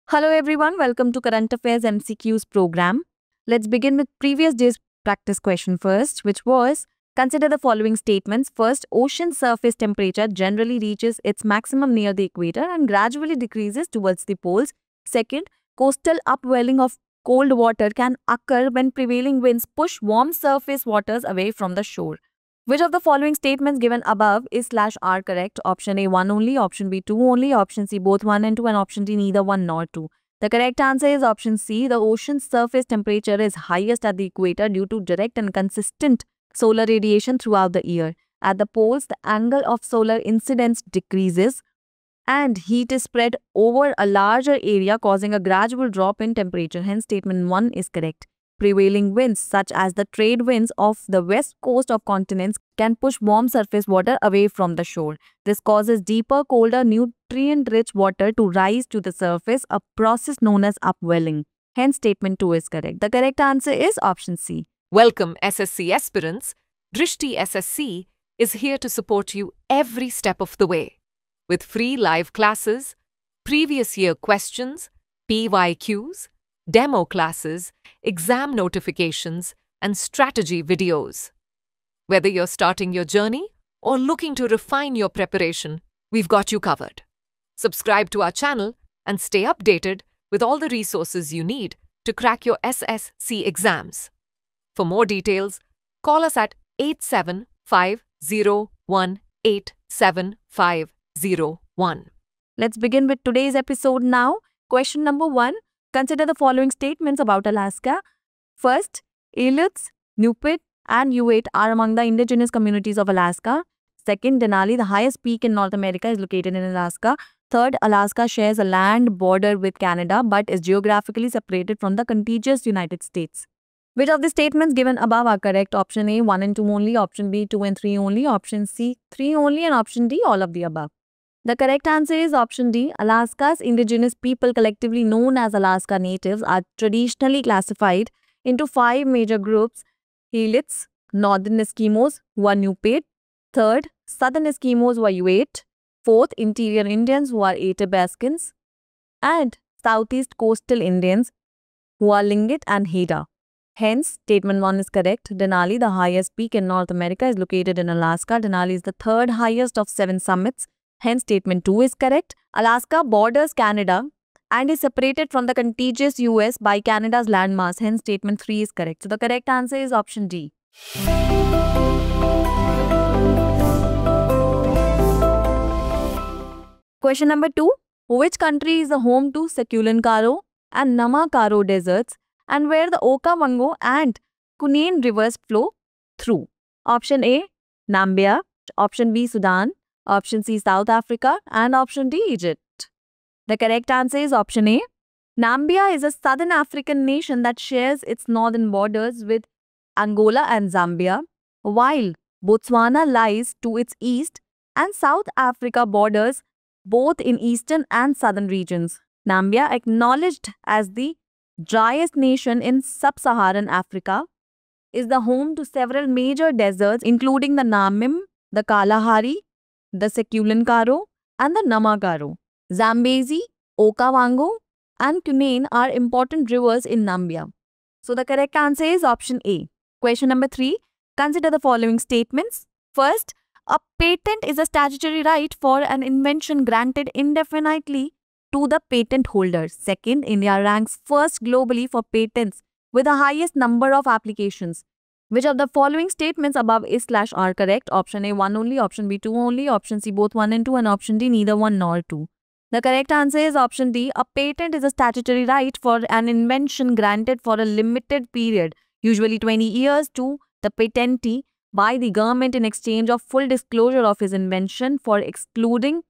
Hello everyone, welcome to Current Affairs MCQs program. Let's begin with previous day's practice question first, which was consider the following statements. First, ocean surface temperature generally reaches its maximum near the equator and gradually decreases towards the poles. Second, coastal upwelling of cold water can occur when prevailing winds push warm surface waters away from the shore. Which of the following statements given above is /R correct? Option A 1 only, option B 2 only, option C both 1 and 2, and option D neither 1 nor 2. The correct answer is option C. The ocean's surface temperature is highest at the equator due to direct and consistent solar radiation throughout the year. At the poles, the angle of solar incidence decreases and heat is spread over a larger area, causing a gradual drop in temperature. Hence, statement 1 is correct. Prevailing winds, such as the trade winds of the west coast of continents, can push warm surface water away from the shore. This causes deeper, colder, nutrient-rich water to rise to the surface, a process known as upwelling. Hence, statement 2 is correct. The correct answer is option C. Welcome, SSC aspirants. Drishti SSC is here to support you every step of the way. With free live classes, previous year questions, PYQs, demo classes, exam notifications, and strategy videos. Whether you're starting your journey or looking to refine your preparation, we've got you covered. Subscribe to our channel and stay updated with all the resources you need to crack your SSC exams. For more details, call us at 8750187501. Let's begin with today's episode now. Question number 1. Consider the following statements about Alaska. First, Aleutians, Inuit, and Ute are among the indigenous communities of Alaska. Second, Denali, the highest peak in North America, is located in Alaska. Third, Alaska shares a land border with Canada but is geographically separated from the contiguous United States. Which of the statements given above are correct? Option A, 1 and 2 only. Option B, 2 and 3 only. Option C, 3 only. And option D, all of the above. The correct answer is option D. Alaska's indigenous people, collectively known as Alaska Natives, are traditionally classified into 5 major groups. Aleutians, Northern Eskimos, who are Inuit. Third, Southern Eskimos, who are Ute. Fourth, Interior Indians, who are Athabascans. And Southeast Coastal Indians, who are Tlingit and Haida. Hence, statement 1 is correct. Denali, the highest peak in North America, is located in Alaska. Denali is the third highest of 7 summits. Hence, statement 2 is correct. Alaska borders Canada and is separated from the contiguous US by Canada's landmass. Hence, statement 3 is correct. So, the correct answer is option D. Question number 2. Which country is the home to Sekulan-Karo and Nama-Karo deserts and where the Okavango and Cunene rivers flow through? Option A, Namibia. Option B, Sudan. Option C, South Africa, and option D, Egypt. The correct answer is option A. Namibia is a southern African nation that shares its northern borders with Angola and Zambia, while Botswana lies to its east and South Africa borders both in eastern and southern regions. Namibia, acknowledged as the driest nation in sub-Saharan Africa, is the home to several major deserts including the Namib, the Kalahari, the Sekulan-Karo, and the Nama-Karo. Zambezi, Okavango, and Cunene are important rivers in Namibia. So the correct answer is option A. Question number 3. Consider the following statements. First, a patent is a statutory right for an invention granted indefinitely to the patent holder. Second, India ranks first globally for patents with the highest number of applications. Which of the following statements above is /R correct? Option A 1 only, option B 2 only, option C both 1 and 2, and option D neither 1 nor 2. The correct answer is option D. A patent is a statutory right for an invention granted for a limited period, usually 20 years, to the patentee by the government in exchange of full disclosure of his invention for excluding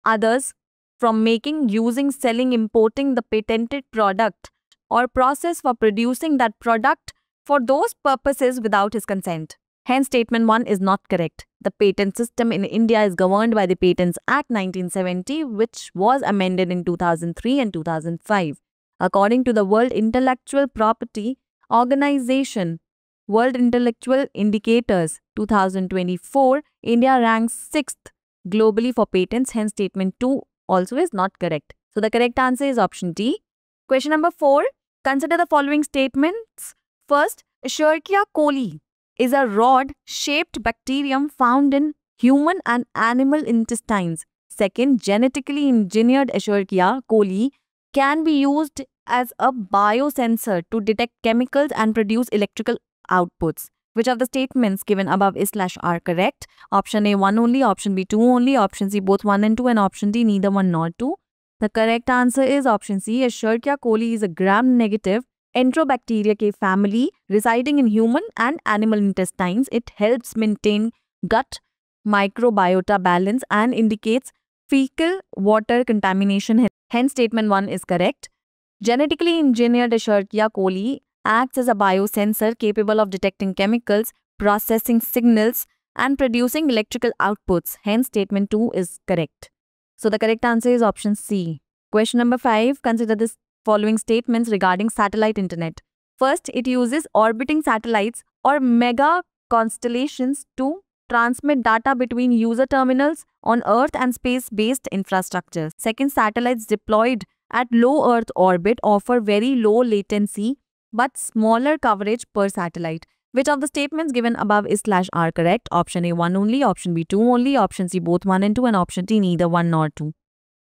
others from making, using, selling, importing the patented product or process for producing that product for those purposes without his consent. Hence, statement 1 is not correct. The patent system in India is governed by the Patents Act 1970, which was amended in 2003 and 2005. According to the World Intellectual Property Organization, World Intellectual Indicators 2024, India ranks 6th globally for patents. Hence, statement 2 also is not correct. So the correct answer is option D. Question number 4. Consider the following statements. First, Escherichia coli is a rod-shaped bacterium found in human and animal intestines. Second, genetically engineered Escherichia coli can be used as a biosensor to detect chemicals and produce electrical outputs. Which of the statements given above is/are correct? Option A 1 only, option B 2 only, option C both 1 and 2, and option D neither 1 nor 2. The correct answer is option C. Escherichia coli is a gram-negative Enterobacteria के family residing in human and animal intestines. It helps maintain gut microbiota balance and indicates fecal water contamination. Hence, statement 1 is correct. Genetically engineered Escherichia coli acts as a biosensor capable of detecting chemicals, processing signals, and producing electrical outputs. Hence, statement 2 is correct. So, the correct answer is option C. Question number 5. Consider the following statements regarding satellite internet. First, it uses orbiting satellites or mega constellations to transmit data between user terminals on Earth and space-based infrastructure. Second, satellites deployed at low Earth orbit offer very low latency but smaller coverage per satellite. Which of the statements given above is/are correct? Option A 1 only, option B 2 only, option C both 1 and 2, and option D neither 1 nor 2.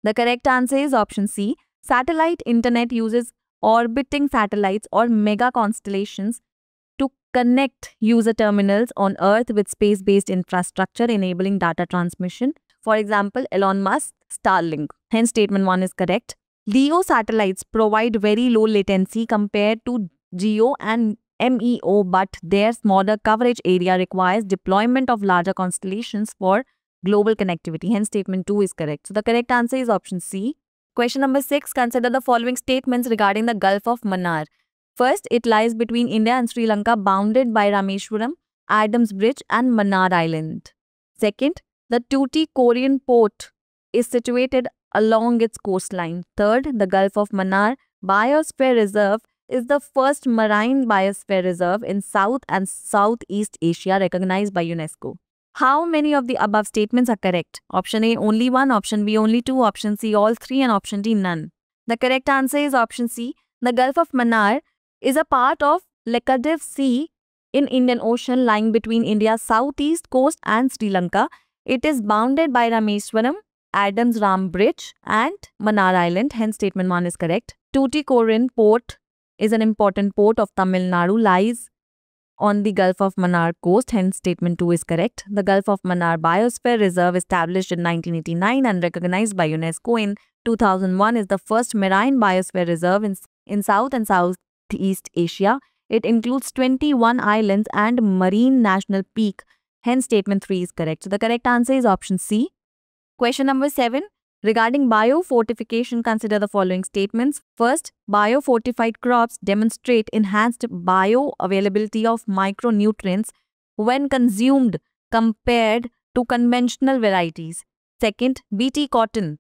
The correct answer is option C. Satellite internet uses orbiting satellites or mega constellations to connect user terminals on Earth with space-based infrastructure enabling data transmission. For example, Elon Musk's Starlink. Hence, statement 1 is correct. LEO satellites provide very low latency compared to GEO and MEO, but their smaller coverage area requires deployment of larger constellations for global connectivity. Hence, statement 2 is correct. So, the correct answer is option C. Question number 6. Consider the following statements regarding the Gulf of Mannar. First, it lies between India and Sri Lanka, bounded by Rameswaram, Adams Bridge, and Mannar Island. Second, the Tuticorin port is situated along its coastline. Third, the Gulf of Mannar Biosphere Reserve is the first marine biosphere reserve in South and Southeast Asia recognized by UNESCO. How many of the above statements are correct? Option A only 1, option B only 2, option C all 3, and option D none. The correct answer is option C. The Gulf of Mannar is a part of Laccadive Sea in Indian Ocean lying between India's southeast coast and Sri Lanka. It is bounded by Rameswaram, Adams Ram Bridge, and Mannar Island. Hence, statement 1 is correct. Tuticorin port is an important port of Tamil Nadu, lies on the Gulf of Mannar coast. Hence, statement 2 is correct. The Gulf of Mannar Biosphere Reserve, established in 1989 and recognized by UNESCO in 2001, is the first marine biosphere reserve in South and Southeast Asia. It includes 21 islands and marine national peak. Hence, statement 3 is correct. So, the correct answer is option C. Question number 7. Regarding biofortification, consider the following statements. First, biofortified crops demonstrate enhanced bioavailability of micronutrients when consumed compared to conventional varieties. Second, BT cotton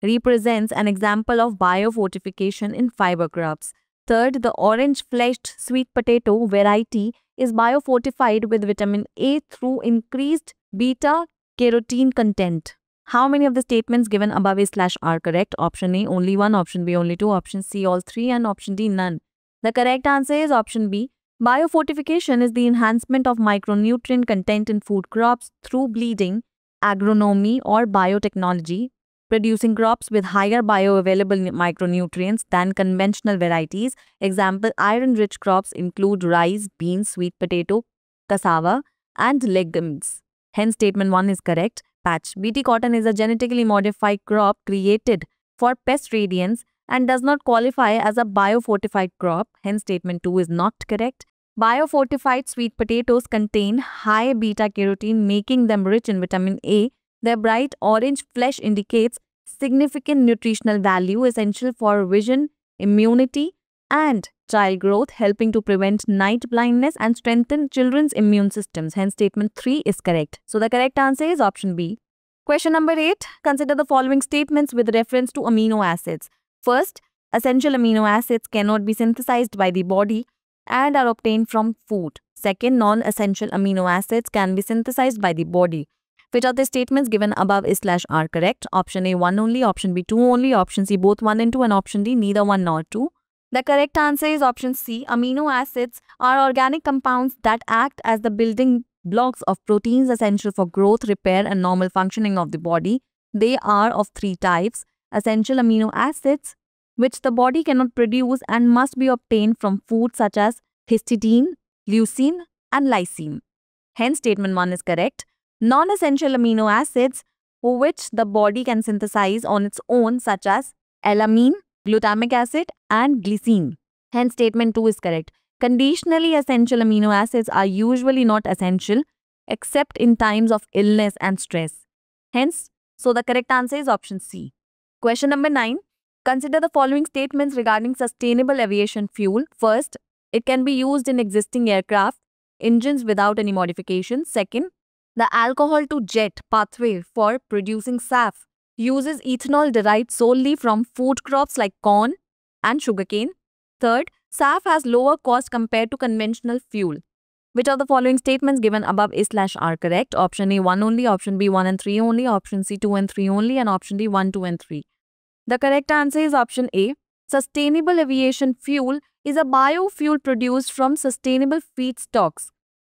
represents an example of biofortification in fiber crops. Third, the orange-fleshed sweet potato variety is biofortified with vitamin A through increased beta-carotene content. How many of the statements given above is/are correct? Option A only 1, option B only 2, option C all 3, and option D none. The correct answer is option B. Biofortification is the enhancement of micronutrient content in food crops through breeding, agronomy, or biotechnology, producing crops with higher bioavailable micronutrients than conventional varieties. Example, iron-rich crops include rice, beans, sweet potato, cassava, and legumes. Hence, statement 1 is correct. Patch. BT cotton is a genetically modified crop created for pest radiance and does not qualify as a biofortified crop. Hence, statement 2 is not correct. Biofortified sweet potatoes contain high beta-carotene, making them rich in vitamin A. Their bright orange flesh indicates significant nutritional value essential for vision, immunity, and child growth, helping to prevent night blindness and strengthen children's immune systems. Hence, statement 3 is correct. So, the correct answer is option B. Question number 8. Consider the following statements with reference to amino acids. First, essential amino acids cannot be synthesized by the body and are obtained from food. Second, non-essential amino acids can be synthesized by the body. Which of the statements given above is / are correct? Option A, 1 only. Option B, 2 only. Option C, both 1 and 2. And option D, neither 1 nor 2. The correct answer is option C. Amino acids are organic compounds that act as the building blocks of proteins essential for growth, repair, and normal functioning of the body. They are of 3 types: essential amino acids, which the body cannot produce and must be obtained from foods such as histidine, leucine, and lysine. Hence, statement 1 is correct. Non-essential amino acids, which the body can synthesize on its own, such as alanine, glutamic acid, and glycine. Hence, statement 2 is correct. Conditionally essential amino acids are usually not essential except in times of illness and stress. Hence, so the correct answer is option C. Question number 9. Consider the following statements regarding sustainable aviation fuel. First, it can be used in existing aircraft engines without any modifications. Second, the alcohol to jet pathway for producing SAF uses ethanol derived solely from food crops like corn and sugarcane. Third, SAF has lower cost compared to conventional fuel. Which of the following statements given above is / are correct? Option A, 1 only. Option B, 1 and 3 only. Option C, 2 and 3 only. And option D, 1, 2 and 3. The correct answer is option A. Sustainable aviation fuel is a biofuel produced from sustainable feedstocks,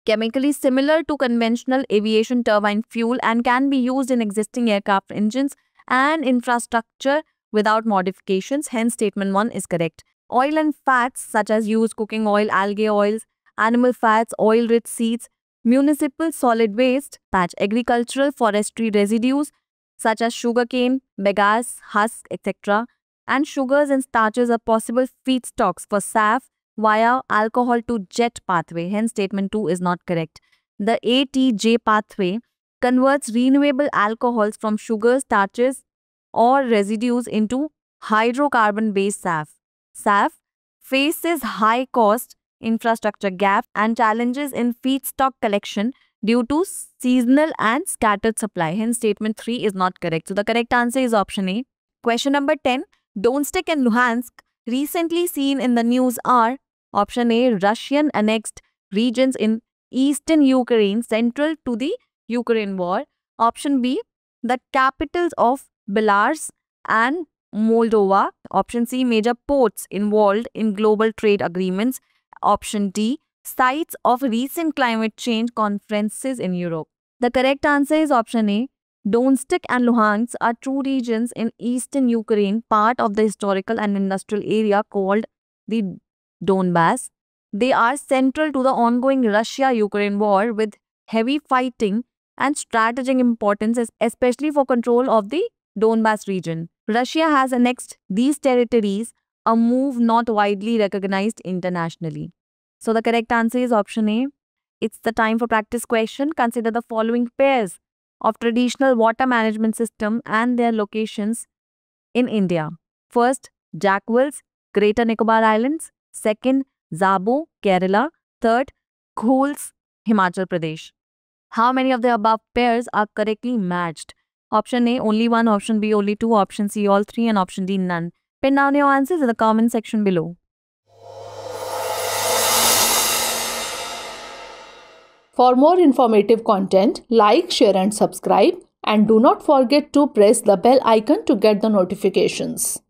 chemically similar to conventional aviation turbine fuel, and can be used in existing aircraft engines and infrastructure without modifications. Hence, statement 1 is correct. Oil and fats such as used cooking oil, algae oils, animal fats, oil-rich seeds, municipal solid waste, agricultural forestry residues such as sugarcane, bagasse, husk, etc., and sugars and starches are possible feedstocks for SAF via alcohol to jet pathway. Hence, statement 2 is not correct. The ATJ pathway converts renewable alcohols from sugars, starches, or residues into hydrocarbon-based SAF. SAF faces high cost, infrastructure gap, and challenges in feedstock collection due to seasonal and scattered supply. Hence, statement 3 is not correct. So, the correct answer is option A. Question number 10. Donetsk and Luhansk, recently seen in the news, are option A, Russian annexed regions in eastern Ukraine central to the Ukraine war. Option B, the capitals of Belarus and Moldova. Option C, major ports involved in global trade agreements. Option D, sites of recent climate change conferences in Europe. The correct answer is option A. Donetsk and Luhansk are two regions in eastern Ukraine, part of the historical and industrial area called the Donbass. They are central to the ongoing Russia-Ukraine war, with heavy fighting and strategic importance, especially for control of the Donbass region. Russia has annexed these territories, a move not widely recognized internationally. So the correct answer is option A. It's the time for practice question. Consider the following pairs of traditional water management system and their locations in India. First, Jackwells, Greater Nicobar Islands. Second, Zabo, Kerala. Third, Ghools, Himachal Pradesh. How many of the above pairs are correctly matched? Option A, only 1. Option B, only 2. Option C, all 3. And option D, none. Pin down your answers in the comment section below. For more informative content, like, share and subscribe, and do not forget to press the bell icon to get the notifications.